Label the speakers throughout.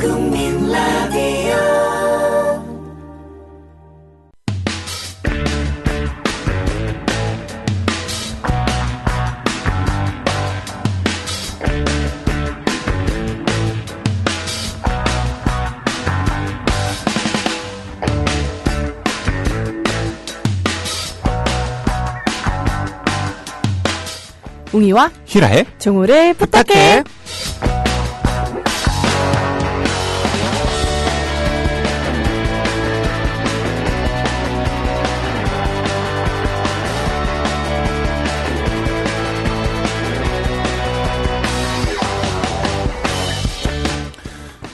Speaker 1: 국민 라디오
Speaker 2: 웅이와
Speaker 3: 히라의
Speaker 2: 정우를 부탁해.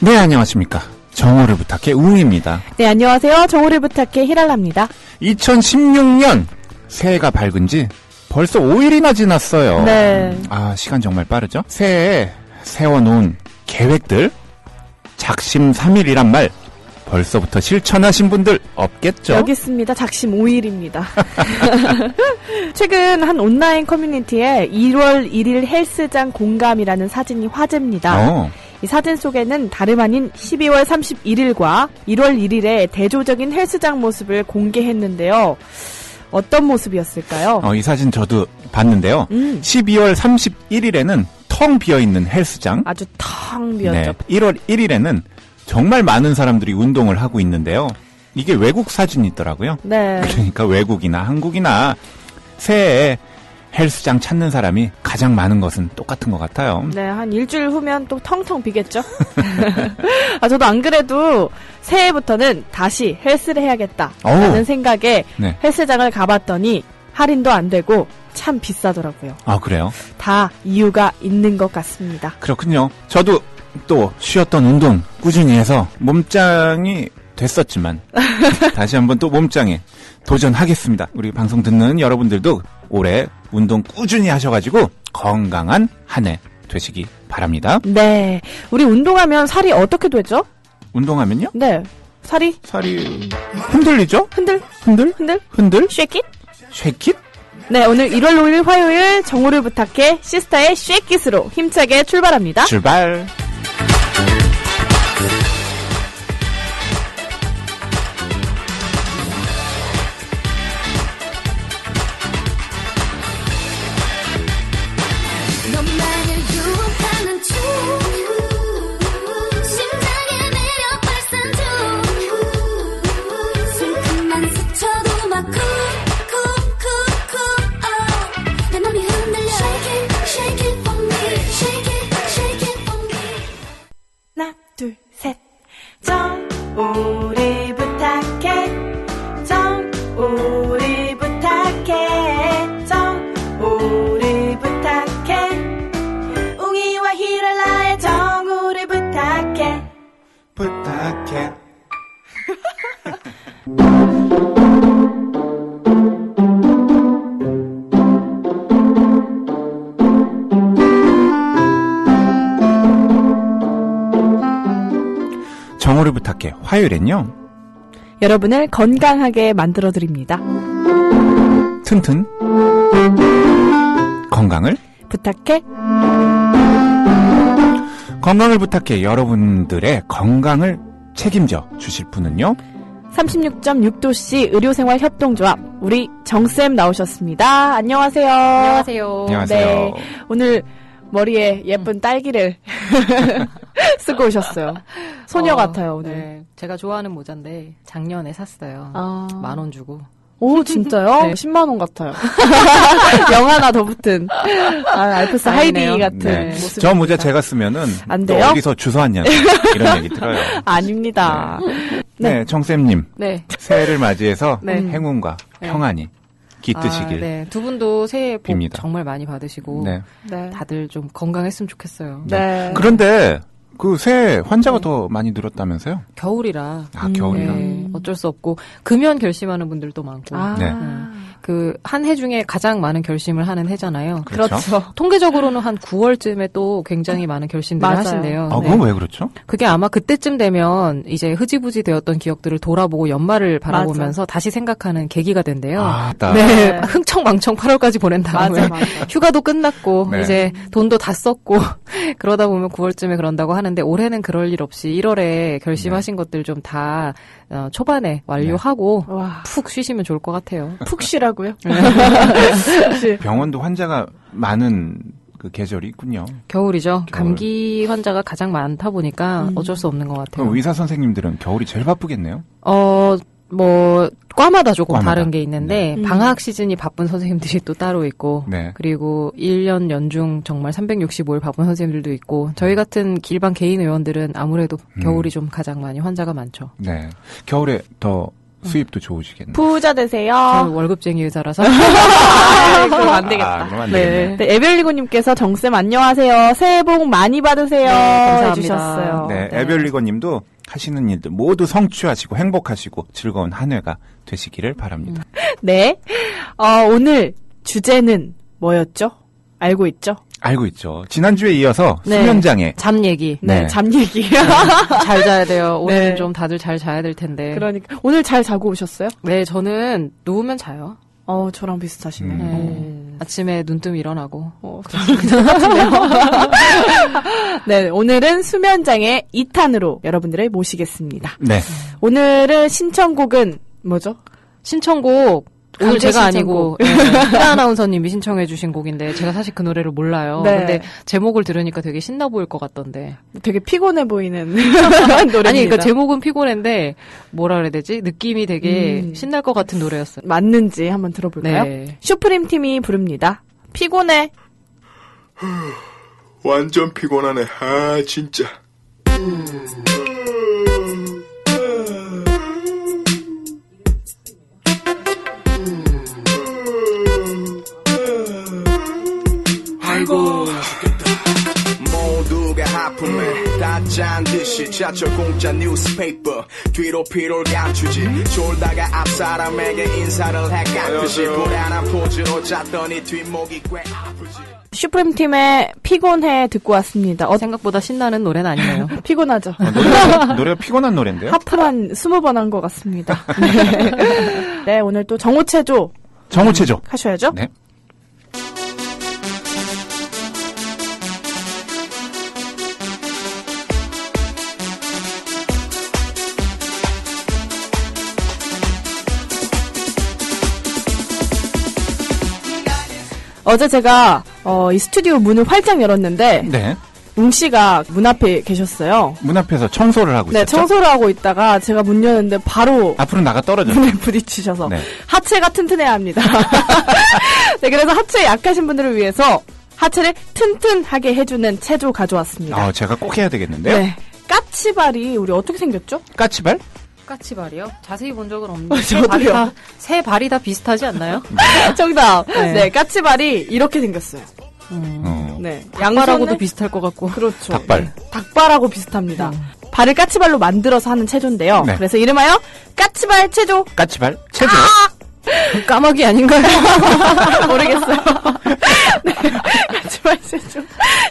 Speaker 3: 네, 안녕하십니까. 정우를 부탁해 웅입니다.
Speaker 2: 네, 안녕하세요. 정우를 부탁해 히랄라입니다.
Speaker 3: 2016년 새해가 밝은 지 벌써 5일이나 지났어요.
Speaker 2: 네.
Speaker 3: 아, 시간 정말 빠르죠? 새해에 세워놓은 계획들, 작심 3일이란 말 벌써부터 실천하신 분들 없겠죠?
Speaker 2: 여기 있습니다. 작심 5일입니다. 최근 한 온라인 커뮤니티에 1월 1일 헬스장 공감이라는 사진이 화제입니다. 이 사진 속에는 다름 아닌 12월 31일과 1월 1일의 대조적인 헬스장 모습을 공개했는데요. 어떤 모습이었을까요?
Speaker 3: 이 사진 저도 봤는데요. 12월 31일에는 텅 비어있는 헬스장.
Speaker 2: 아주 텅 비었죠.
Speaker 3: 네, 1월 1일에는 정말 많은 사람들이 운동을 하고 있는데요. 이게 외국 사진이더라고요.
Speaker 2: 네.
Speaker 3: 그러니까 외국이나 한국이나 새해에 헬스장 찾는 사람이 가장 많은 것은 똑같은 것 같아요.
Speaker 2: 네, 한 일주일 후면 또 텅텅 비겠죠? 저도 안 그래도 새해부터는 다시 헬스를 해야겠다라는 생각에
Speaker 3: 네.
Speaker 2: 헬스장을 가봤더니 할인도 안 되고 참 비싸더라고요.
Speaker 3: 아, 그래요?
Speaker 2: 다 이유가 있는 것 같습니다.
Speaker 3: 그렇군요. 저도 또 쉬었던 운동 꾸준히 해서 몸짱이 됐었지만 다시 한번 또 몸짱에 도전하겠습니다. 우리 방송 듣는 여러분들도 올해 운동 꾸준히 하셔가지고 건강한 한 해 되시기 바랍니다.
Speaker 2: 네. 우리 운동하면 살이 어떻게 되죠?
Speaker 3: 운동하면요?
Speaker 2: 네. 살이
Speaker 3: 흔들리죠?
Speaker 2: 흔들? 쉐킷?
Speaker 3: 쉐킷?
Speaker 2: 네, 오늘 1월 5일 화요일 정우를 부탁해 시스타의 쉐킷으로 힘차게 출발합니다.
Speaker 3: 출발!
Speaker 2: 하나, 둘, 셋. 정우를 부탁해. 정우를 부탁해. 정우를 부탁해. 웅이와 히랄라의 정우를 부탁해.
Speaker 3: 부탁해. 정우를 부탁해. 화요일엔요.
Speaker 2: 여러분을 건강하게 만들어드립니다.
Speaker 3: 튼튼 건강을
Speaker 2: 부탁해.
Speaker 3: 건강을 부탁해. 여러분들의 건강을 책임져 주실 분은요.
Speaker 2: 36.6도씨 의료생활협동조합 우리 정쌤 나오셨습니다. 안녕하세요.
Speaker 4: 안녕하세요.
Speaker 3: 안녕하세요.
Speaker 2: 네, 오늘 머리에 예쁜 딸기를 쓰고 오셨어요. 소녀 같아요 오늘.
Speaker 4: 네, 제가 좋아하는 모자인데 작년에 샀어요. 10,000원 주고.
Speaker 2: 오, 진짜요?
Speaker 4: 네.
Speaker 2: 10만 원 같아요. 영 하나 더 붙은 알프스 하이디 같은
Speaker 3: 네.
Speaker 2: 모습.
Speaker 3: 저 모자 제가 쓰면은
Speaker 2: 안
Speaker 3: 또
Speaker 2: 돼요?
Speaker 3: 어디서 주워왔냐 이런 얘기 들어요.
Speaker 2: 아닙니다.
Speaker 3: 네, 정쌤님.
Speaker 4: 네.
Speaker 3: 새해를 맞이해서
Speaker 4: 네.
Speaker 3: 행운과 평안이 깃드시길.
Speaker 4: 네. 두 분도 새해 복
Speaker 3: 빕니다.
Speaker 4: 정말 많이 받으시고
Speaker 3: 네.
Speaker 2: 네.
Speaker 4: 다들 좀 건강했으면 좋겠어요.
Speaker 2: 네.
Speaker 3: 그런데 그 새해 환자가 더 많이 늘었다면서요?
Speaker 4: 겨울이라.
Speaker 3: 아, 겨울이라.
Speaker 4: 네, 어쩔 수 없고 금연 결심하는 분들도 많고.
Speaker 2: 아.
Speaker 3: 네.
Speaker 4: 그 한 해 중에 가장 많은 결심을 하는 해잖아요.
Speaker 3: 그렇죠.
Speaker 4: 통계적으로는 한 9월쯤에 또 굉장히 많은 결심들을 하신대요.
Speaker 3: 아, 그건 왜 그렇죠?
Speaker 4: 그게 아마 그때쯤 되면 이제 흐지부지 되었던 기억들을 돌아보고 연말을 바라보면서 다시 생각하는 계기가 된대요. 네, 흥청망청 8월까지 보낸 다음에 휴가도 끝났고
Speaker 3: 네.
Speaker 4: 이제 돈도 다 썼고 그러다 보면 9월쯤에 그런다고 하는데 올해는 그럴 일 없이 1월에 결심하신 것들 좀 다 초반에 완료하고 푹 쉬시면 좋을 것 같아요.
Speaker 2: 푹 쉬라고요?
Speaker 3: 병원도 환자가 많은 그 계절이 있군요.
Speaker 4: 겨울이죠. 감기 환자가 가장 많다 보니까 어쩔 수 없는 것 같아요.
Speaker 3: 그럼 의사 선생님들은 겨울이 제일 바쁘겠네요?
Speaker 4: 과마다 조금 다른 게 있는데 방학 시즌이 바쁜 선생님들이 또 따로 있고 그리고 1년 연중 정말 365일 바쁜 선생님들도 있고 저희 같은 길반 개인 의원들은 아무래도 겨울이 좀 가장 많이 환자가 많죠.
Speaker 3: 네. 겨울에 더 수입도 좋으시겠네요.
Speaker 2: 부자 되세요.
Speaker 4: 저는 월급쟁이 의사라서.
Speaker 2: 그럼 안 되겠다.
Speaker 3: 그럼 안 되겠네.
Speaker 2: 네, 에벨리고님께서 정쌤 안녕하세요. 새해 복 많이 받으세요.
Speaker 4: 감사합니다.
Speaker 2: 해주셨어요.
Speaker 3: 네, 에벨리고님도 하시는 일들 모두 성취하시고 행복하시고 즐거운 한 해가 되시기를 바랍니다.
Speaker 2: 네. 오늘 주제는 뭐였죠? 알고 있죠?
Speaker 3: 알고 있죠. 지난주에 이어서 수면장애.
Speaker 4: 잠 얘기.
Speaker 2: 네, 잠 얘기.
Speaker 4: 잘 자야 돼요. 오늘은 좀 다들 잘 자야 될 텐데.
Speaker 2: 그러니까. 오늘 잘 자고 오셨어요?
Speaker 4: 네, 저는 누우면 자요.
Speaker 2: 저랑 비슷하시네.
Speaker 4: 아침에 눈 뜨면 일어나고.
Speaker 2: 똑같은데요? 네, 오늘은 수면장애 2탄으로 여러분들을 모시겠습니다.
Speaker 3: 네.
Speaker 2: 오늘은 신청곡은 뭐죠?
Speaker 4: 신청곡. 오늘 제가
Speaker 2: 신청곡.
Speaker 4: 아니고 희라 아나운서님이 신청해 주신 곡인데 제가 사실 그 노래를 몰라요.
Speaker 2: 네.
Speaker 4: 근데 제목을 들으니까 되게 신나 보일 것 같던데.
Speaker 2: 되게 피곤해 보이는 노래입니다.
Speaker 4: 아니 그러니까 제목은 피곤한데 뭐라 그래야 되지? 느낌이 되게 신날 것 같은 노래였어요.
Speaker 2: 맞는지 한번 들어볼까요?
Speaker 4: 네.
Speaker 2: 슈프림 팀이 부릅니다. 피곤해.
Speaker 5: 완전 피곤하네. 아 진짜. 아이고 모두가 하품에 다 짠 듯이 지하철 공짜 뉴스페이퍼 뒤로 피로를 감추지 졸다가 앞사람에게 인사를 해갔듯이 불안한 포즈로 잤더니 뒷목이 꽤 아프지.
Speaker 2: 슈프림 팀의 피곤해 듣고 왔습니다.
Speaker 4: 생각보다 신나는 노래는 아니네요.
Speaker 2: 피곤하죠.
Speaker 3: 노래가 피곤한 노래인데요?
Speaker 2: 하프만 20번 한 것 같습니다. 네, 오늘 또 정오체조 하셔야죠.
Speaker 3: 네.
Speaker 2: 어제 제가 이 스튜디오 문을 활짝 열었는데
Speaker 3: 네.
Speaker 2: 웅씨가 문 앞에 계셨어요.
Speaker 3: 문 앞에서 청소를 하고
Speaker 2: 네,
Speaker 3: 있었죠?
Speaker 2: 청소를 하고 있다가 제가 문 여는데 바로
Speaker 3: 앞으로 나가 떨어졌죠.
Speaker 2: 문에 부딪히셔서
Speaker 3: 네.
Speaker 2: 하체가 튼튼해야 합니다. 네, 그래서 하체 약하신 분들을 위해서 하체를 튼튼하게 해주는 체조 가져왔습니다.
Speaker 3: 제가 꼭 해야 되겠는데요?
Speaker 2: 네. 까치발이 우리 어떻게 생겼죠?
Speaker 3: 까치발?
Speaker 4: 까치발이요? 자세히 본 적은 없는데
Speaker 2: 저도요.
Speaker 4: 새 발이 다 비슷하지 않나요?
Speaker 2: 정답.
Speaker 4: 네.
Speaker 2: 네, 까치발이 이렇게 생겼어요. 네.
Speaker 4: 양발하고도 비슷할 것 같고.
Speaker 2: 그렇죠.
Speaker 3: 닭발.
Speaker 2: 네. 닭발하고 비슷합니다. 발을 까치발로 만들어서 하는 체조인데요.
Speaker 3: 네.
Speaker 2: 그래서 이름하여 까치발 체조.
Speaker 3: 까치발? 체조?
Speaker 4: 까마귀 아닌가요?
Speaker 2: 모르겠어요. 네. 까치발 체조.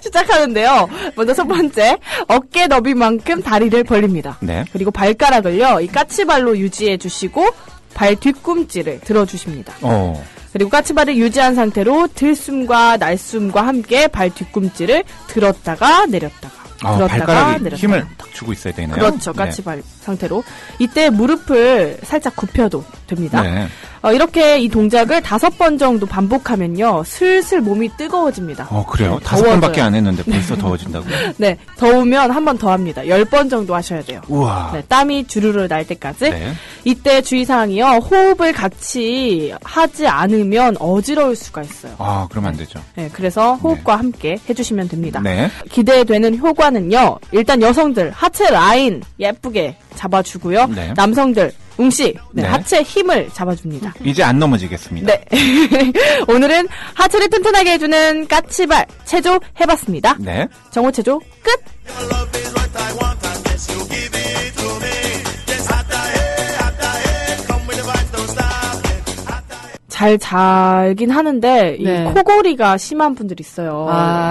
Speaker 2: 시작하는데요. 먼저 첫 번째, 어깨 너비만큼 다리를 벌립니다.
Speaker 3: 네.
Speaker 2: 그리고 발가락을요, 이 까치발로 유지해 주시고, 발 뒤꿈치를 들어주십니다. 그리고 까치발을 유지한 상태로 들숨과 날숨과 함께 발 뒤꿈치를 들었다가 내렸다가 들었다가
Speaker 3: 발가락에
Speaker 2: 내렸다가
Speaker 3: 힘을 딱 주고 있어야 되나요?
Speaker 2: 그렇죠. 까치발 상태로. 이때 무릎을 살짝 굽혀도 됩니다.
Speaker 3: 네.
Speaker 2: 이렇게 이 동작을 5번 정도 반복하면요. 슬슬 몸이 뜨거워집니다.
Speaker 3: 그래요?
Speaker 2: 네,
Speaker 3: 5번밖에 안 했는데 벌써 더워진다고요?
Speaker 2: 네. 더우면 한 번 더 합니다. 10번 정도 하셔야 돼요.
Speaker 3: 우와.
Speaker 2: 네, 땀이 주르르 날 때까지.
Speaker 3: 네.
Speaker 2: 이때 주의사항이요. 호흡을 같이 하지 않으면 어지러울 수가 있어요.
Speaker 3: 그러면 안 되죠.
Speaker 2: 네, 그래서 호흡과 함께 해주시면 됩니다.
Speaker 3: 네.
Speaker 2: 기대되는 효과는요. 일단 여성들 하체 라인 예쁘게 잡아주고요.
Speaker 3: 네.
Speaker 2: 남성들 웅씨
Speaker 3: 네.
Speaker 2: 하체 힘을 잡아줍니다.
Speaker 3: 이제 안 넘어지겠습니다.
Speaker 2: 네. 오늘은 하체를 튼튼하게 해주는 까치발 체조 해봤습니다.
Speaker 3: 네.
Speaker 2: 정호 체조 끝! 잘 자긴 하는데
Speaker 4: 네.
Speaker 2: 이 코골이가 심한 분들이 있어요.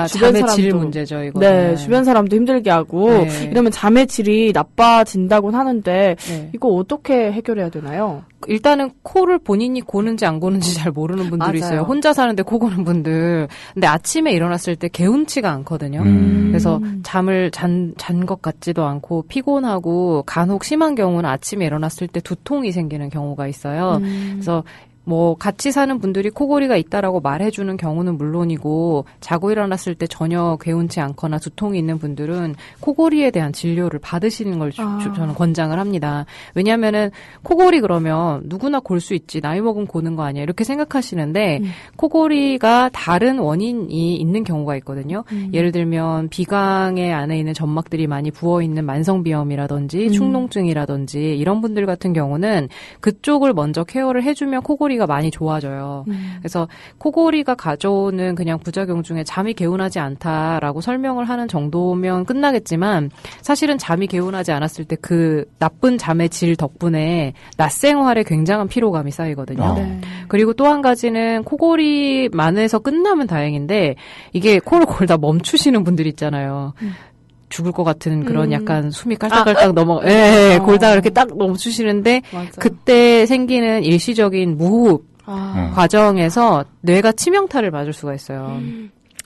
Speaker 4: 주변 잠의 질 문제죠, 이거.
Speaker 2: 네, 주변 사람도 힘들게 하고 네. 이러면 잠의 질이 나빠진다곤 하는데 네. 이거 어떻게 해결해야 되나요?
Speaker 4: 일단은 코를 본인이 고는지 안 고는지 잘 모르는 분들이
Speaker 2: 맞아요.
Speaker 4: 있어요. 혼자 사는데 코 고는 분들. 근데 아침에 일어났을 때 개운치가 않거든요. 그래서 잠을 잔 것 같지도 않고 피곤하고 간혹 심한 경우는 아침에 일어났을 때 두통이 생기는 경우가 있어요. 그래서 뭐 같이 사는 분들이 코골이가 있다라고 말해주는 경우는 물론이고 자고 일어났을 때 전혀 개운치 않거나 두통이 있는 분들은 코골이에 대한 진료를 받으시는 걸 저는 권장을 합니다. 왜냐하면은 코골이 그러면 누구나 골 수 있지 나이 먹으면 고는 거 아니야 이렇게 생각하시는데 코골이가 다른 원인이 있는 경우가 있거든요. 예를 들면 비강의 안에 있는 점막들이 많이 부어있는 만성비염이라든지 축농증이라든지 이런 분들 같은 경우는 그쪽을 먼저 케어를 해주면 코골이 많이 좋아져요. 그래서 코골이가 가져오는 그냥 부작용 중에 잠이 개운하지 않다라고 설명을 하는 정도면 끝나겠지만 사실은 잠이 개운하지 않았을 때 그 나쁜 잠의 질 덕분에 낮 생활에 굉장한 피로감이 쌓이거든요. 네. 그리고 또 한 가지는 코골이만에서 끝나면 다행인데 이게 코를 골다 멈추시는 분들 있잖아요. 죽을 것 같은 그런 약간 숨이 깔딱깔딱 골다가 이렇게 딱 멈추시는데 맞아. 그때 생기는 일시적인 무호흡 과정에서 뇌가 치명타를 맞을 수가 있어요.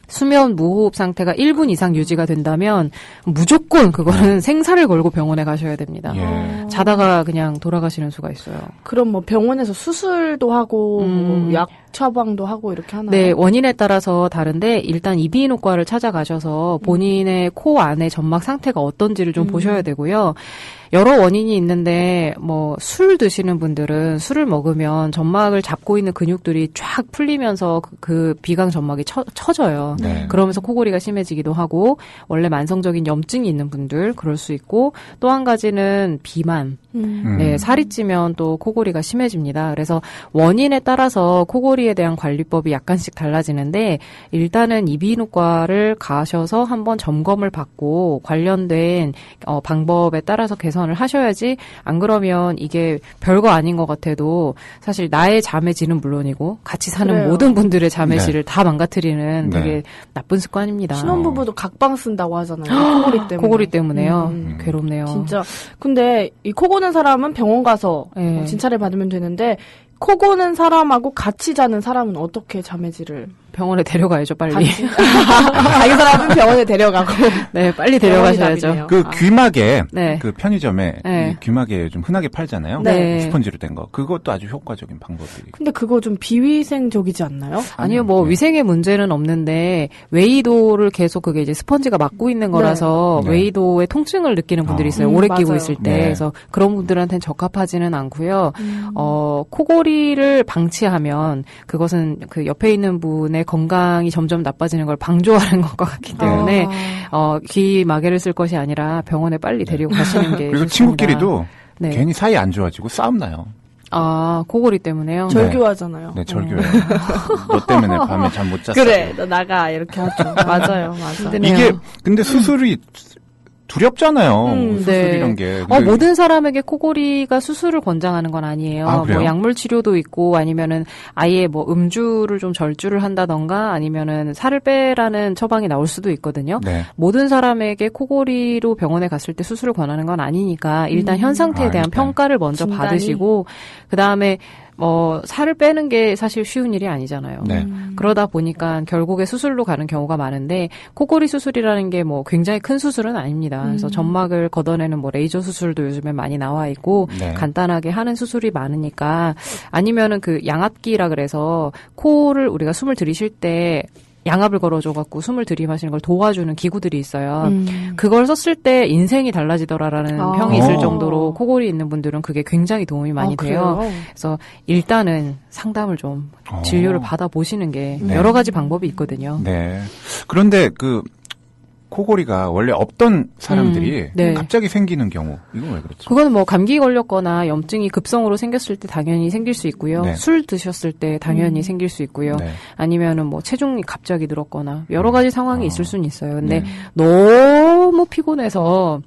Speaker 4: 수면 무호흡 상태가 1분 이상 유지가 된다면 무조건 그거는 생사를 걸고 병원에 가셔야 됩니다. 예. 자다가 그냥 돌아가시는 수가 있어요.
Speaker 2: 그럼 뭐 병원에서 수술도 하고 뭐 약 처방도 하고 이렇게 하나요?
Speaker 4: 네, 원인에 따라서 다른데 일단 이비인후과를 찾아가셔서 본인의 코 안에 점막 상태가 어떤지를 좀 보셔야 되고요. 여러 원인이 있는데 뭐 술 드시는 분들은 술을 먹으면 점막을 잡고 있는 근육들이 쫙 풀리면서 그 비강 점막이 처져요. 네. 그러면서 코골이가 심해지기도 하고 원래 만성적인 염증이 있는 분들 그럴 수 있고 또 한 가지는 비만. 네, 살이 찌면 또 코골이가 심해집니다. 그래서 원인에 따라서 코골이에 대한 관리법이 약간씩 달라지는데 일단은 이비인후과를 가셔서 한번 점검을 받고 관련된 방법에 따라서 개선을 하셔야지 안 그러면 이게 별거 아닌 것 같아도 사실 나의 잠의 질은 물론이고 같이 사는 그래요. 모든 분들의 잠의 질을 다 망가뜨리는 되게 나쁜 습관입니다.
Speaker 2: 신혼부부도 각방 쓴다고 하잖아요. 코골이 때문에.
Speaker 4: 코골이 때문에요. 괴롭네요.
Speaker 2: 진짜. 근데 이 코 고는 사람은 병원 가서 진찰을 받으면 되는데 코 고는 사람하고 같이 자는 사람은 어떻게 잠의 질을
Speaker 4: 병원에 데려가야죠, 빨리.
Speaker 2: 자기 사람은 병원에 데려가고.
Speaker 4: 네, 빨리 데려가셔야죠.
Speaker 3: 그 귀마개, 그 편의점에 이 귀마개 좀 흔하게 팔잖아요. 네. 스펀지로 된 거. 그것도 아주 효과적인 방법이.
Speaker 2: 근데 그거 좀 비위생적이지 않나요?
Speaker 4: 아니요, 뭐 위생의 문제는 없는데 웨이도를 계속 그게 이제 스펀지가 막고 있는 거라서 웨이도의 통증을 느끼는 분들이 있어요. 오래 끼고 있을 때. 그래서 그런 분들한테는 적합하지는 않고요. 코골이를 방치하면 그것은 그 옆에 있는 분의 건강이 점점 나빠지는 걸 방조하는 것과 같기 때문에 귀 마개를 쓸 것이 아니라 병원에 빨리 데리고 가시는 게
Speaker 3: 그리고
Speaker 4: 좋습니다.
Speaker 3: 친구끼리도 괜히 사이 안 좋아지고 싸움 나요.
Speaker 4: 아, 코골이 때문에요?
Speaker 2: 절교하잖아요.
Speaker 3: 네, 절교해요. 너 때문에 밤에 잠 못 잤어.
Speaker 2: 그래, 너 나가 이렇게 하죠. 맞아요, 맞아.
Speaker 3: 이게 근데 수술이 두렵잖아요. 수술이란 게.
Speaker 4: 모든 사람에게 코골이가 수술을 권장하는 건 아니에요. 뭐 약물 치료도 있고 아니면은 아예 뭐 음주를 좀 절주를 한다던가 아니면은 살을 빼라는 처방이 나올 수도 있거든요. 네. 모든 사람에게 코골이로 병원에 갔을 때 수술을 권하는 건 아니니까 일단 현 상태에 대한 평가를 먼저 받으시고 그다음에 살을 빼는 게 사실 쉬운 일이 아니잖아요. 네. 그러다 보니까 결국에 수술로 가는 경우가 많은데 코골이 수술이라는 게 뭐 굉장히 큰 수술은 아닙니다. 그래서 점막을 걷어내는 뭐 레이저 수술도 요즘에 많이 나와 있고 간단하게 하는 수술이 많으니까 아니면은 그 양압기라 그래서 코를 우리가 숨을 들이쉴 때 양압을 걸어줘갖고 숨을 들이마시는 걸 도와주는 기구들이 있어요. 그걸 썼을 때 인생이 달라지더라라는 평이 있을 정도로 코골이 있는 분들은 그게 굉장히 도움이 많이 돼요. 그래서 일단은 상담을 좀 진료를 받아보시는 게 여러 가지 방법이 있거든요.
Speaker 3: 네. 그런데 코골이가 원래 없던 사람들이 갑자기 생기는 경우 이건 왜 그렇죠?
Speaker 4: 그거는 뭐 감기 걸렸거나 염증이 급성으로 생겼을 때 당연히 생길 수 있고요. 술 드셨을 때 당연히 생길 수 있고요. 아니면은 뭐 체중이 갑자기 늘었거나 여러 가지 상황이 있을 수는 있어요. 근데 너무 피곤해서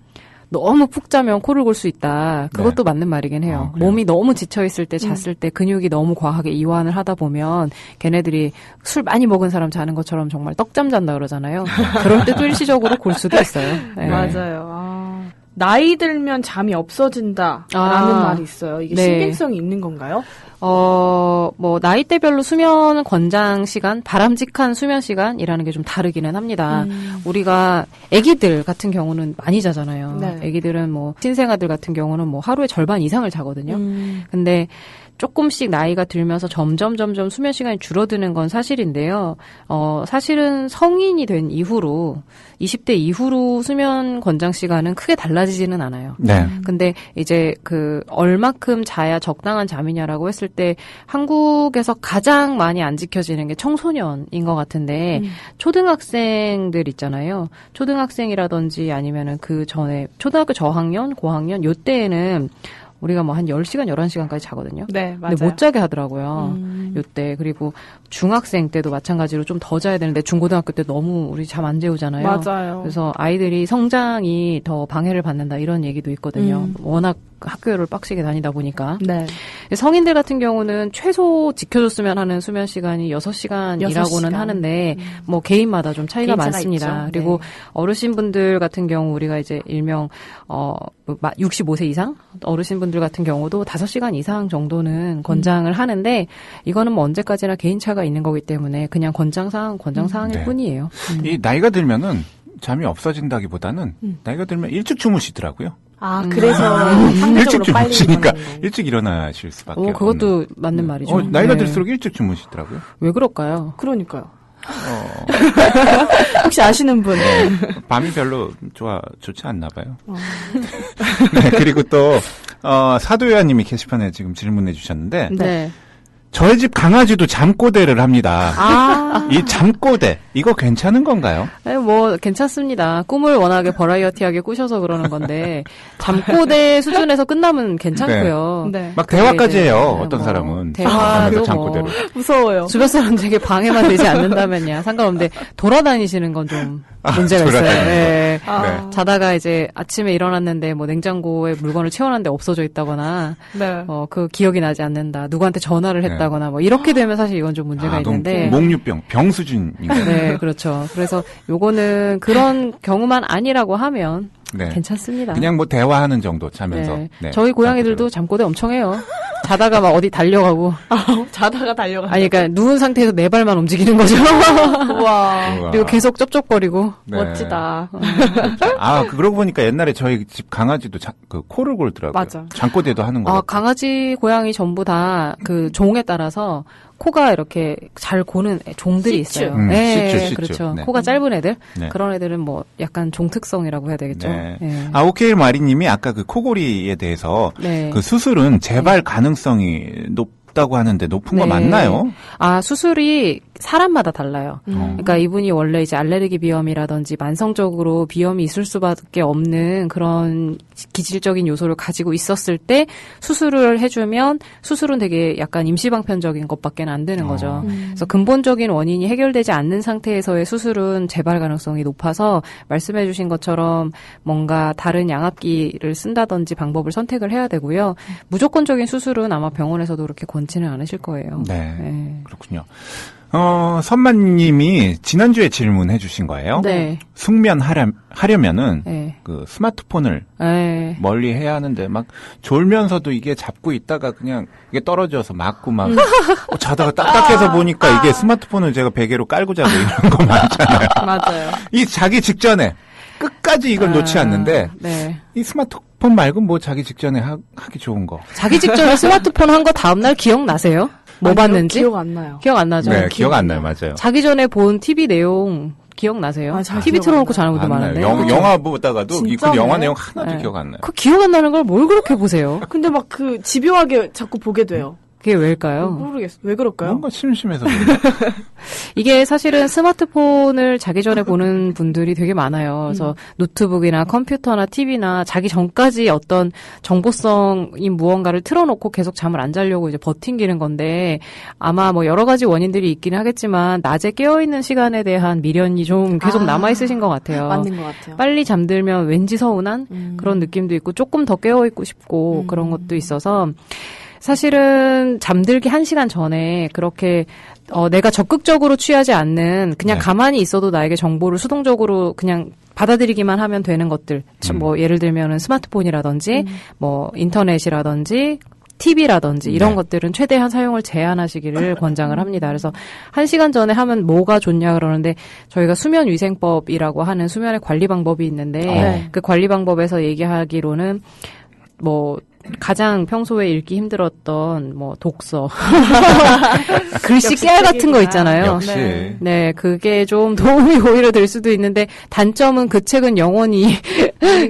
Speaker 4: 너무 푹 자면 코를 골 수 있다. 그것도 맞는 말이긴 해요. 몸이 너무 지쳐있을 때 잤을 때 근육이 너무 과하게 이완을 하다 보면 걔네들이 술 많이 먹은 사람 자는 것처럼 정말 떡잠 잔다 그러잖아요. 그럴 때도 일시적으로 골 수도 있어요. 네.
Speaker 2: 맞아요. 나이 들면 잠이 없어진다라는 말이 있어요. 이게 신빙성이 있는 건가요?
Speaker 4: 뭐, 나이대별로 수면 권장 시간, 바람직한 수면 시간이라는 게 좀 다르기는 합니다. 우리가 애기들 같은 경우는 많이 자잖아요. 네. 애기들은 뭐, 신생아들 같은 경우는 뭐, 하루에 절반 이상을 자거든요. 근데, 조금씩 나이가 들면서 점점 수면 시간이 줄어드는 건 사실인데요. 사실은 성인이 된 이후로 20대 이후로 수면 권장 시간은 크게 달라지지는 않아요. 네. 근데 이제 얼마큼 자야 적당한 잠이냐라고 했을 때 한국에서 가장 많이 안 지켜지는 게 청소년인 것 같은데 초등학생들 있잖아요. 초등학생이라든지 아니면은 그 전에 초등학교 저학년, 고학년 요때에는 우리가 뭐 한 10시간, 11시간까지 자거든요.
Speaker 2: 네, 맞아요.
Speaker 4: 근데 못 자게 하더라고요. 요때. 그리고 중학생 때도 마찬가지로 좀 더 자야 되는데 중고등학교 때 너무 우리 잠 안 재우잖아요.
Speaker 2: 맞아요.
Speaker 4: 그래서 아이들이 성장이 더 방해를 받는다 이런 얘기도 있거든요. 워낙 학교를 빡시게 다니다 보니까. 네. 성인들 같은 경우는 최소 지켜줬으면 하는 수면 시간이 6시간이라고는 하는데 뭐 개인마다 좀 차이가 많습니다. 있죠. 그리고 네. 어르신분들 같은 경우 우리가 이제 일명 65세 이상 어르신분들 같은 경우도 5시간 이상 정도는 권장을 하는데 이거는 뭐 언제까지나 개인차가 있는 거기 때문에 그냥 권장사항일
Speaker 3: 네.
Speaker 4: 뿐이에요.
Speaker 3: 이 나이가 들면은 잠이 없어진다기보다는 나이가 들면 일찍 주무시더라고요.
Speaker 2: 그래서
Speaker 3: 일찍 주무시니까 일찍 일어나실 수밖에 없는.
Speaker 4: 그것도 맞는 말이죠.
Speaker 3: 나이가
Speaker 4: 네.
Speaker 3: 들수록 일찍 주무시더라고요.
Speaker 4: 왜 그럴까요?
Speaker 2: 그러니까요. 혹시 아시는 분?
Speaker 3: 네. 밤이 별로 좋지 않나 봐요. 네, 그리고 또 사도야님이 게시판에 지금 질문해 주셨는데
Speaker 4: 네.
Speaker 3: 저희 집 강아지도 잠꼬대를 합니다. 이 잠꼬대 이거 괜찮은 건가요?
Speaker 4: 네, 뭐 괜찮습니다. 꿈을 워낙에 버라이어티하게 꾸셔서 그러는 건데 잠꼬대 수준에서 끝나면 괜찮고요.
Speaker 2: 네.
Speaker 3: 막 대화까지 해요. 어떤 사람은
Speaker 4: 대화도
Speaker 3: 잠꼬대로.
Speaker 2: 무서워요.
Speaker 4: 주변 사람들에게 방해만 되지 않는다면야 상관없는데 돌아다니시는 건 좀 문제가 있어요. 네. 자다가 이제 아침에 일어났는데 뭐 냉장고에 물건을 채워놨는데 없어져 있다거나
Speaker 2: 네.
Speaker 4: 그 기억이 나지 않는다. 누구한테 전화를 했다거나 뭐 이렇게 되면 사실 이건 좀 문제가 있는데
Speaker 3: 목류병, 병 수준인가요?
Speaker 4: 네, 그렇죠. 그래서 요거는 그런 경우만 아니라고 하면 괜찮습니다.
Speaker 3: 그냥 뭐 대화하는 정도 자면서.
Speaker 4: 네. 네. 저희 고양이들도 잠꼬대 엄청 해요. 자다가 막 어디 달려가고.
Speaker 2: 자다가 달려가고.
Speaker 4: 아니, 그러니까 누운 상태에서 네 발만 움직이는 거죠.
Speaker 2: 우와.
Speaker 4: 그리고 계속 쩝쩝거리고.
Speaker 2: 네. 멋지다.
Speaker 3: 그러고 보니까 옛날에 저희 집 강아지도 코를 골더라고요.
Speaker 2: 맞아.
Speaker 3: 잠꼬대도 하는 거.
Speaker 4: 강아지, 고양이 전부 다 그 종에 따라서 코가 이렇게 잘 고는 종들이 있어요. 네,
Speaker 3: 시추.
Speaker 4: 그렇죠.
Speaker 3: 네.
Speaker 4: 코가 짧은 애들. 네. 그런 애들은 뭐 약간 종특성이라고 해야 되겠죠.
Speaker 3: 네.
Speaker 4: 네.
Speaker 3: 오케이 마리님이 아까 그 코골이에 대해서 그 수술은 재발 가능성이 높다고 하는데 높은 거 맞나요?
Speaker 4: 수술이 사람마다 달라요. 그러니까 이분이 원래 이제 알레르기 비염이라든지 만성적으로 비염이 있을 수밖에 없는 그런 기질적인 요소를 가지고 있었을 때 수술을 해주면 수술은 되게 약간 임시방편적인 것밖에 안 되는 거죠. 그래서 근본적인 원인이 해결되지 않는 상태에서의 수술은 재발 가능성이 높아서 말씀해 주신 것처럼 뭔가 다른 양압기를 쓴다든지 방법을 선택을 해야 되고요. 무조건적인 수술은 아마 병원에서도 그렇게 권치는 않으실 거예요.
Speaker 3: 네. 그렇군요. 선마님이 지난주에 질문해 주신 거예요.
Speaker 4: 네.
Speaker 3: 숙면하려면은 그 스마트폰을 멀리 해야 하는데 막 졸면서도 이게 잡고 있다가 그냥 이게 떨어져서 맞고 막 자다가 딱딱해서 보니까 이게 스마트폰을 제가 베개로 깔고 자고 이런 거 많잖아요.
Speaker 2: 맞아요.
Speaker 3: 이 자기 직전에 끝까지 이걸 놓지 않는데 이 스마트폰 말고 뭐 자기 직전에 하기 좋은 거.
Speaker 4: 자기 직전에 스마트폰 한 거 다음날 기억나세요? 뭐 봤는지?
Speaker 2: 기억 안 나요.
Speaker 4: 기억 안 나죠?
Speaker 3: 네, 기억 안 나요. 맞아요.
Speaker 4: 자기 전에 본 TV 내용 기억나세요? TV 틀어놓고 자는 분도 많은데.
Speaker 3: 영화 보다가도 그 영화 내용 하나도 기억 안 나요.
Speaker 4: 그 기억 안 나는 걸 뭘 그렇게 보세요?
Speaker 2: 근데 막 집요하게 자꾸 보게 돼요.
Speaker 4: 그게 왜일까요?
Speaker 2: 모르겠어요. 왜 그럴까요?
Speaker 3: 뭔가 심심해서
Speaker 4: 이게 사실은 스마트폰을 자기 전에 보는 분들이 되게 많아요. 그래서 노트북이나 컴퓨터나 TV나 자기 전까지 어떤 정보성인 무언가를 틀어놓고 계속 잠을 안 자려고 이제 버팅기는 건데 아마 뭐 여러 가지 원인들이 있기는 하겠지만 낮에 깨어있는 시간에 대한 미련이 좀 계속 남아있으신 것 같아요.
Speaker 2: 맞는 것 같아요.
Speaker 4: 빨리 잠들면 왠지 서운한 그런 느낌도 있고 조금 더 깨어있고 싶고 그런 것도 있어서 사실은 잠들기 1시간 전에 그렇게 내가 적극적으로 취하지 않는 그냥 가만히 있어도 나에게 정보를 수동적으로 그냥 받아들이기만 하면 되는 것들 뭐 예를 들면은 스마트폰이라든지 뭐 인터넷이라든지 TV라든지 이런 것들은 최대한 사용을 제한하시기를 권장을 합니다. 그래서 1시간 전에 하면 뭐가 좋냐 그러는데 저희가 수면위생법이라고 하는 수면의 관리 방법이 있는데 그 관리 방법에서 얘기하기로는 뭐 가장 평소에 읽기 힘들었던 뭐 독서 글씨 깨알 같은 거 있잖아요.
Speaker 3: 역시.
Speaker 4: 네, 그게 좀 도움이 오히려 될 수도 있는데 단점은 그 책은 영원히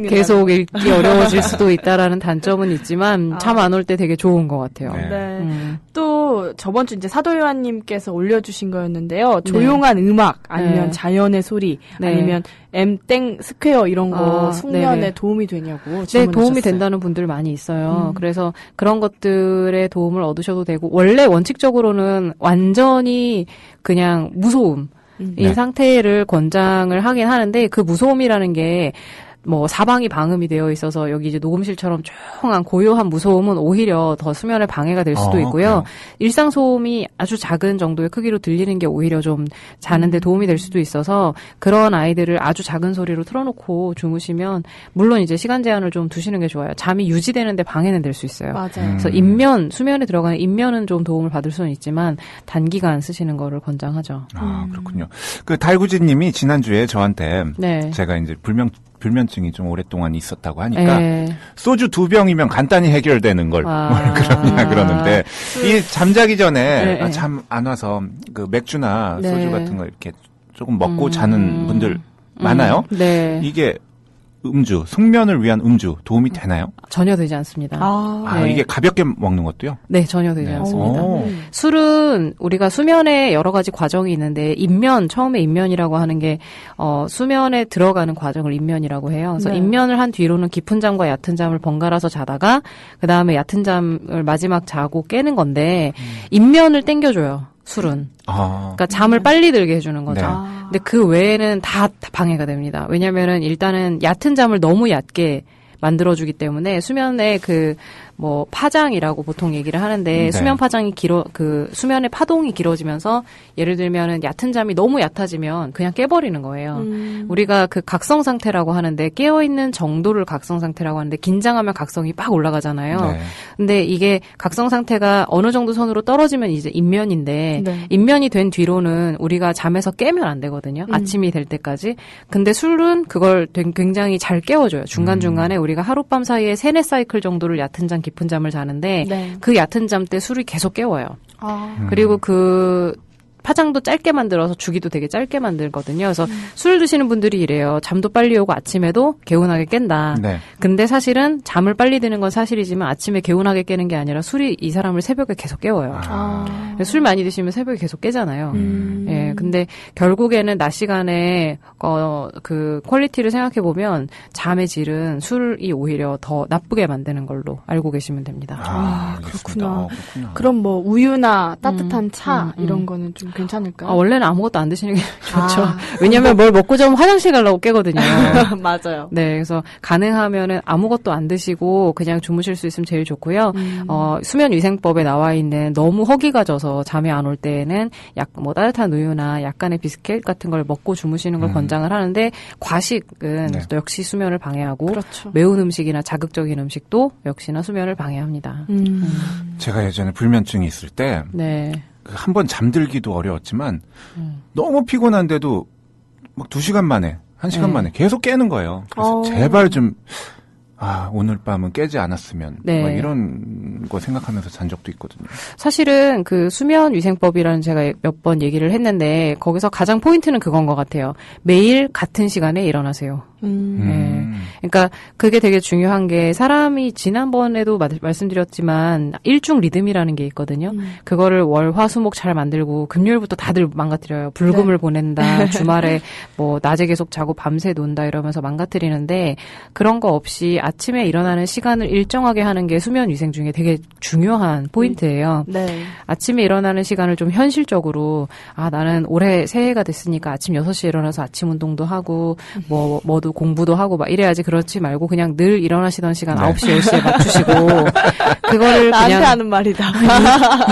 Speaker 4: 계속 읽기 어려워질 수도 있다라는 단점은 있지만 잠 안 올 때 되게 좋은 것 같아요.
Speaker 2: 네. 또 저번 주 이제 사도요한님께서 올려주신 거였는데요. 조용한 음악 아니면 자연의 소리 아니면 M 땡 스퀘어 이런 거 숙면에 도움이 되냐고 질문하셨어요.
Speaker 4: 네, 도움이 된다는 분들 많이 있어요. 그래서 그런 것들의 도움을 얻으셔도 되고 원래 원칙적으로는 완전히 그냥 무소음인 상태를 권장을 하긴 하는데 그 무소음이라는 게 뭐 사방이 방음이 되어 있어서 여기 이제 녹음실처럼 조용한 고요한 무소음은 오히려 더 수면에 방해가 될 수도 있고요. 일상 소음이 아주 작은 정도의 크기로 들리는 게 오히려 좀 자는데 도움이 될 수도 있어서 그런 아이들을 아주 작은 소리로 틀어놓고 주무시면 물론 이제 시간 제한을 좀 두시는 게 좋아요. 잠이 유지되는데 방해는 될 수 있어요.
Speaker 2: 맞아요.
Speaker 4: 그래서 수면에 들어가는 인면은 좀 도움을 받을 수는 있지만 단기간 쓰시는 거를 권장하죠.
Speaker 3: 아, 그렇군요. 그 달구지님이 지난주에 저한테 제가 이제 불면증이 좀 오랫동안 있었다고 하니까 소주 2병이면 간단히 해결되는 걸 뭘 그러냐 그러는데 이 잠자기 전에 잠 안 와서 그 맥주나 소주 같은 거 이렇게 조금 먹고 자는 분들 많아요. 이게 숙면을 위한 음주 도움이 되나요?
Speaker 4: 전혀 되지 않습니다.
Speaker 3: 이게 가볍게 먹는 것도요?
Speaker 4: 네, 전혀 되지 않습니다. 술은 우리가 수면에 여러 가지 과정이 있는데 처음에 인면이라고 하는 게 수면에 들어가는 과정을 인면이라고 해요. 그래서 인면을 한 뒤로는 깊은 잠과 얕은 잠을 번갈아서 자다가 그다음에 얕은 잠을 마지막 자고 깨는 건데 인면을 땡겨줘요. 술은. 그러니까 잠을 빨리 들게 해주는 거죠. 근데 그 외에는 다 방해가 됩니다. 왜냐면은 일단은 얕은 잠을 너무 얕게 만들어주기 때문에 수면의 파장이라고 보통 얘기를 하는데 수면 파장이 수면의 파동이 길어지면서 예를 들면은 얕은 잠이 너무 얕아지면 그냥 깨버리는 거예요. 우리가 그 각성 상태라고 하는데 깨어있는 정도를 각성 상태라고 하는데 긴장하면 각성이 빡 올라가잖아요. 근데 이게 각성 상태가 어느 정도 선으로 떨어지면 이제 인면인데 인면이 된 뒤로는 우리가 잠에서 깨면 안 되거든요. 아침이 될 때까지. 근데 술은 그걸 굉장히 잘 깨워줘요. 중간중간에 우리가 하룻밤 사이에 3-4사이클 정도를 얕은 잠 깊은 잠을 자는데 그 얕은 잠 때 술이 계속 깨워요. 그리고 그 파장도 짧게 만들어서 주기도 되게 짧게 만들거든요. 그래서 술 드시는 분들이 이래요. 잠도 빨리 오고 아침에도 개운하게 깬다. 근데 사실은 잠을 빨리 드는 건 사실이지만 아침에 개운하게 깨는 게 아니라 술이 이 사람을 새벽에 계속 깨워요. 술 많이 드시면 새벽에 계속 깨잖아요. 예, 근데 결국에는 낮 시간에 그 퀄리티를 생각해 보면 잠의 질은 술이 오히려 더 나쁘게 만드는 걸로 알고 계시면 됩니다.
Speaker 2: 그렇구나. 그럼 뭐 우유나 따뜻한 차 이런 거는 좀 괜찮을까요?
Speaker 4: 원래는 아무것도 안 드시는 게 좋죠. 왜냐면 뭘 먹고 자면 화장실 가려고 깨거든요.
Speaker 2: 맞아요.
Speaker 4: 네, 그래서 가능하면은 아무것도 안 드시고 그냥 주무실 수 있으면 제일 좋고요. 수면위생법에 나와 있는 너무 허기가 져서 잠이 안 올 때에는 따뜻한 우유나 약간의 비스켓 같은 걸 먹고 주무시는 걸 권장을 하는데 과식은 또 역시 수면을 방해하고 매운 음식이나 자극적인 음식도 역시나 수면을 방해합니다.
Speaker 3: 제가 예전에 불면증이 있을 때 한번 잠들기도 어려웠지만 너무 피곤한데도 막 2시간 만에 1시간 만에 계속 깨는 거예요. 그래서 제발 좀 오늘 밤은 깨지 않았으면 막 이런 거 생각하면서 잔 적도 있거든요.
Speaker 4: 사실은 그 수면위생법이라는 제가 몇 번 얘기를 했는데 거기서 가장 포인트는 그건 것 같아요. 매일 같은 시간에 일어나세요. 네. 그러니까 그게 되게 중요한 게 사람이 지난번에도 말씀드렸지만 일중 리듬이라는 게 있거든요. 그거를 월, 화, 수, 목 잘 만들고 금요일부터 다들 망가뜨려요. 불금을 보낸다. 주말에 뭐 낮에 계속 자고 밤새 논다 이러면서 망가뜨리는데 그런 거 없이 아침에 일어나는 시간을 일정하게 하는 게 수면 위생 중에 되게 중요한 포인트예요.
Speaker 2: 네.
Speaker 4: 아침에 일어나는 시간을 좀 현실적으로 나는 올해 새해가 됐으니까 아침 6시에 일어나서 아침 운동도 하고 뭐도 공부도 하고 막 이래야지 그렇지 말고 그냥 늘 일어나시던 시간 9시, 10시에 맞추시고 그거를
Speaker 2: 나한테
Speaker 4: 그냥
Speaker 2: 하는 말이다.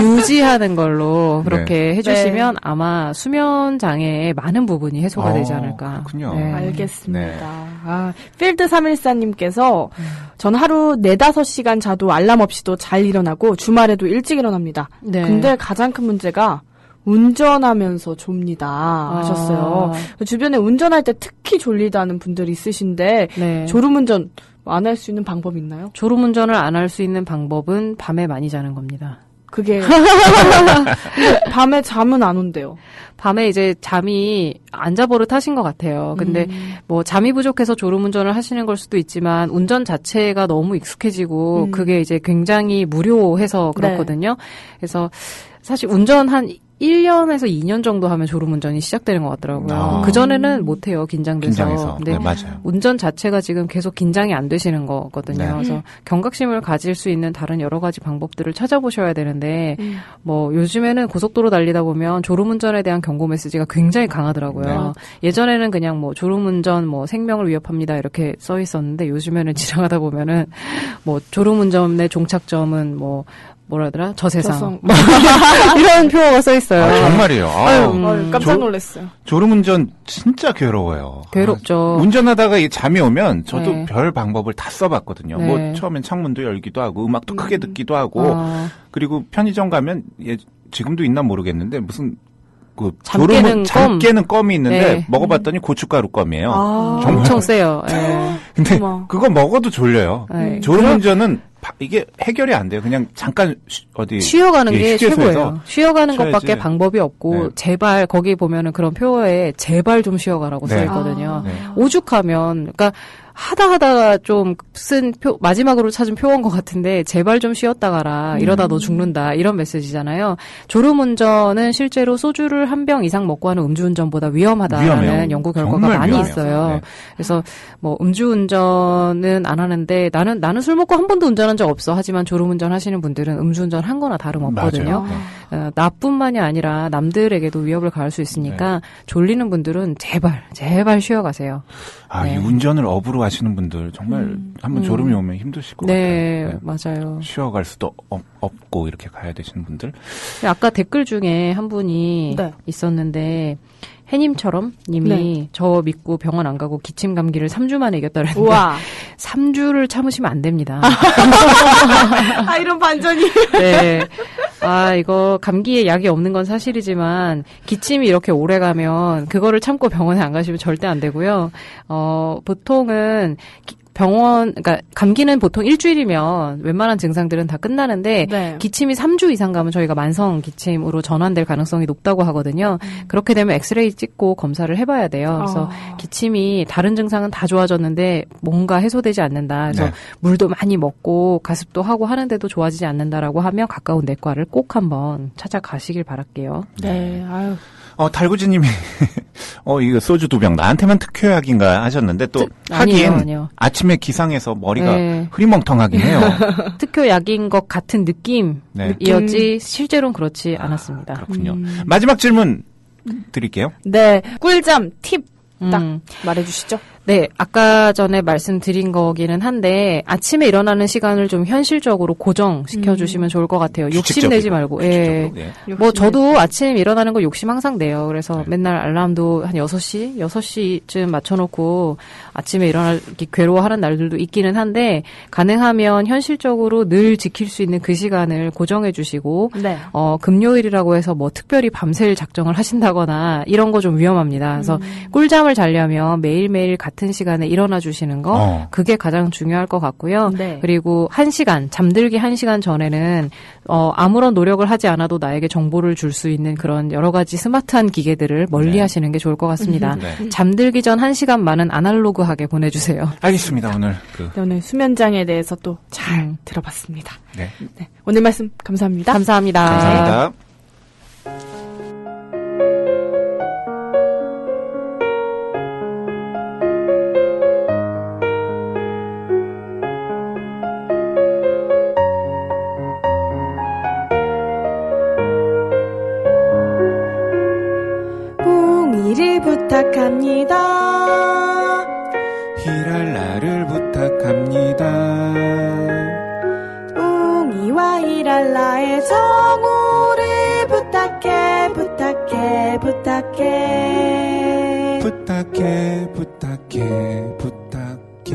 Speaker 4: 유지하는 걸로 그렇게 해주시면 아마 수면 장애의 많은 부분이 해소가 되지 않을까.
Speaker 3: 그렇군요.
Speaker 2: 알겠습니다. 필드 314님께서 전 하루 4-5시간 자도 알람 없이도 잘 일어나고 주말에도 일찍 일어납니다. 근데 가장 큰 문제가 운전하면서 좁니다 하셨어요. 주변에 운전할 때 특히 졸리다는 분들이 있으신데 졸음운전 안 할 수 있는 방법이 있나요?
Speaker 4: 졸음운전을 안 할 수 있는 방법은 밤에 많이 자는 겁니다.
Speaker 2: 그게 밤에 잠은 안 온대요.
Speaker 4: 밤에 이제 잠이 안 자버릇하신 것 같아요. 근데 뭐 잠이 부족해서 졸음운전을 하시는 걸 수도 있지만 운전 자체가 너무 익숙해지고 그게 이제 굉장히 무료해서 그렇거든요. 그래서 사실 운전 한 1년에서 2년 정도 하면 졸음운전이 시작되는 것 같더라고요. 그전에는 못해요. 긴장돼서. 근데
Speaker 3: 맞아요.
Speaker 4: 운전 자체가 지금 계속 긴장이 안 되시는 거거든요. 그래서 경각심을 가질 수 있는 다른 여러 가지 방법들을 찾아보셔야 되는데 뭐 요즘에는 고속도로 달리다 보면 졸음운전에 대한 경고 메시지가 굉장히 강하더라고요. 예전에는 그냥 뭐 졸음운전 뭐 생명을 위협합니다 이렇게 써 있었는데 요즘에는 지나가다 보면은 뭐 졸음운전의 종착점은 뭐라 하더라? 저세상. 이런 표어가 써 있어요.
Speaker 3: 정말이에요.
Speaker 2: 깜짝 놀랐어요.
Speaker 3: 졸음운전 진짜 괴로워요.
Speaker 4: 괴롭죠.
Speaker 3: 운전하다가 잠이 오면 저도 별 방법을 다 써봤거든요. 뭐 처음엔 창문도 열기도 하고 음악도 크게 듣기도 하고 그리고 편의점 가면 지금도 있나 모르겠는데 무슨 잠 깨는 껌이 있는데 먹어봤더니 고춧가루 껌이에요.
Speaker 4: 엄청 세요.
Speaker 3: 근데 그거 먹어도 졸려요. 졸음운전은 이게 해결이 안 돼요. 그냥 잠깐
Speaker 4: 쉬어가는 게 최고예요. 쉬어가는 것밖에 방법이 없고 제발 거기 보면은 그런 표어에 제발 좀 쉬어가라고 써 있거든요. 오죽하면 그러니까 하다가 좀 쓴 마지막으로 찾은 표어인 것 같은데 제발 좀 쉬었다 가라. 이러다 너 죽는다. 이런 메시지잖아요. 졸음운전은 실제로 소주를 한 병 이상 먹고 하는 음주운전보다 위험하다는 연구 결과가 많이 있어요. 그래서 뭐 음주운전은 안 하는데 나는 술 먹고 한 번도 운전한 적 없어. 하지만 졸음운전 하시는 분들은 음주운전 한 거나 다름없거든요. 나뿐만이 아니라 남들에게도 위협을 가할 수 있으니까 졸리는 분들은 제발 쉬어가세요.
Speaker 3: 이 운전을 업으로 하시는 분들 정말 한번 졸음이 오면 힘드실 것 같아요.
Speaker 4: 네, 맞아요.
Speaker 3: 쉬어갈 수도 없고 이렇게 가야 되시는 분들.
Speaker 4: 아까 댓글 중에 한 분이 있었는데 해님처럼 님이 저 믿고 병원 안 가고 기침 감기를 3주 만에 이겼다는데 3주를 참으시면 안 됩니다.
Speaker 2: 이런 반전이.
Speaker 4: 네. 이거 감기에 약이 없는 건 사실이지만 기침이 이렇게 오래 가면 그거를 참고 병원에 안 가시면 절대 안 되고요. 보통은 그러니까 감기는 보통 일주일이면 웬만한 증상들은 다 끝나는데 기침이 3주 이상 가면 저희가 만성 기침으로 전환될 가능성이 높다고 하거든요. 그렇게 되면 엑스레이 찍고 검사를 해봐야 돼요. 그래서 기침이 다른 증상은 다 좋아졌는데 뭔가 해소되지 않는다. 그래서 물도 많이 먹고 가습도 하고 하는데도 좋아지지 않는다라고 하면 가까운 내과를 꼭 한번 찾아가시길 바랄게요.
Speaker 2: 네. 아유.
Speaker 3: 달구지님이 이거 소주 2병 나한테만 특효약인가 하셨는데 또 하긴 아침에 기상해서 머리가 흐리멍텅하긴 해요.
Speaker 4: 특효약인 것 같은 느낌이었지 실제로는 그렇지 않았습니다.
Speaker 3: 그렇군요. 마지막 질문 드릴게요.
Speaker 2: 네, 꿀잠 팁 딱 말해주시죠.
Speaker 4: 네, 아까 전에 말씀드린 거기는 한데 아침에 일어나는 시간을 좀 현실적으로 고정시켜 주시면 좋을 것 같아요. 욕심내지 말고. 뭐 저도 아침 일어나는 거 욕심 항상 내요. 그래서 맨날 알람도 한 6시쯤 맞춰놓고 아침에 일어나기 괴로워하는 날들도 있기는 한데 가능하면 현실적으로 늘 지킬 수 있는 그 시간을 고정해 주시고 금요일이라고 해서 뭐 특별히 밤샐 작정을 하신다거나 이런 거 좀 위험합니다. 그래서 꿀잠을 자려면 매일매일 같은 같은 시간에 일어나 주시는 거 그게 가장 중요할 것 같고요. 네. 그리고 1시간 잠들기 1시간 전에는 아무런 노력을 하지 않아도 나에게 정보를 줄 수 있는 그런 여러 가지 스마트한 기계들을 멀리 네. 하시는 게 좋을 것 같습니다. 네. 잠들기 전 1시간만은 아날로그하게 보내주세요.
Speaker 3: 알겠습니다.
Speaker 2: 오늘 수면장애에 대해서 또 잘 들어봤습니다. 네. 네. 오늘 말씀 감사합니다.
Speaker 4: 감사합니다.
Speaker 3: 감사합니다.
Speaker 2: 뽕이를 부탁합니다.
Speaker 3: 히랄라를 부탁합니다.
Speaker 2: 웅이와 히랄라의 성우를 부탁해 부탁해 부탁해
Speaker 3: 부탁해 부탁해 부탁해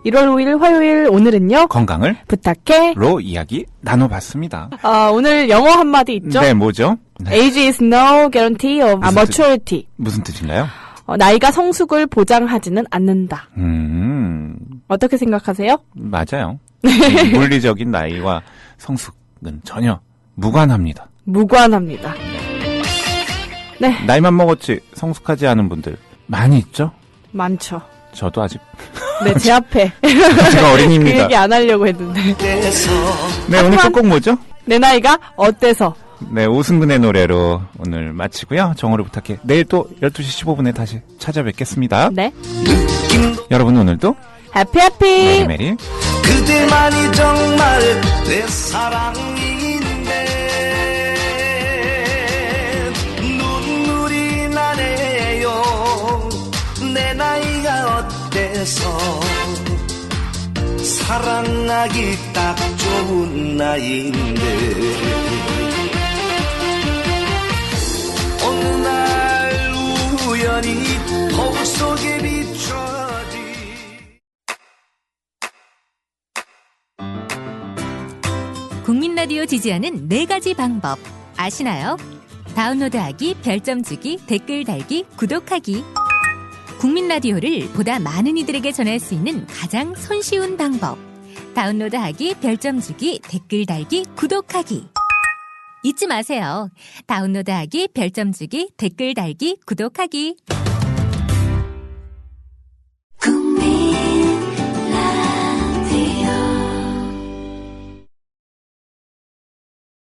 Speaker 2: 1월 5일 화요일 오늘은요.
Speaker 3: 건강을
Speaker 2: 부탁해로
Speaker 3: 이야기 나눠봤습니다.
Speaker 2: 오늘 영어 한마디 있죠?
Speaker 3: 네, 뭐죠? 네.
Speaker 2: Age is no guarantee of maturity.
Speaker 3: 무슨 뜻인가요?
Speaker 2: 나이가 성숙을 보장하지는 않는다. 어떻게 생각하세요?
Speaker 3: 맞아요. 물리적인 나이와 성숙은 전혀 무관합니다.
Speaker 2: 무관합니다. 네.
Speaker 3: 나이만 먹었지 성숙하지 않은 분들 많이 있죠?
Speaker 2: 많죠.
Speaker 3: 저도 아직
Speaker 2: 네, 제 앞에
Speaker 3: 제가 어린이입니다.
Speaker 2: 그 얘기 안 하려고 했는데.
Speaker 3: 네, 오늘 끝곡 뭐죠?
Speaker 2: 내 나이가 어때서?
Speaker 3: 네, 오승근의 노래로 오늘 마치고요. 정오를 부탁해. 내일 또 12시 15분에 다시 찾아뵙겠습니다.
Speaker 2: 네.
Speaker 3: 여러분 오늘도
Speaker 2: 해피
Speaker 3: 메리
Speaker 5: 그대만이 정말 내 사랑인데 눈물이 나네요. 내 나이가 어때서 사랑하기 딱 좋은 나이인데 어느 날 우연히 거울 속에 비춰진
Speaker 6: 국민 라디오 지지하는 4가지 방법 아시나요? 다운로드하기, 별점 주기, 댓글 달기, 구독하기. 국민 라디오를 보다 많은 이들에게 전할 수 있는 가장 손쉬운 방법. 다운로드하기, 별점 주기, 댓글 달기, 구독하기. 잊지 마세요. 다운로드하기, 별점 주기, 댓글 달기, 구독하기.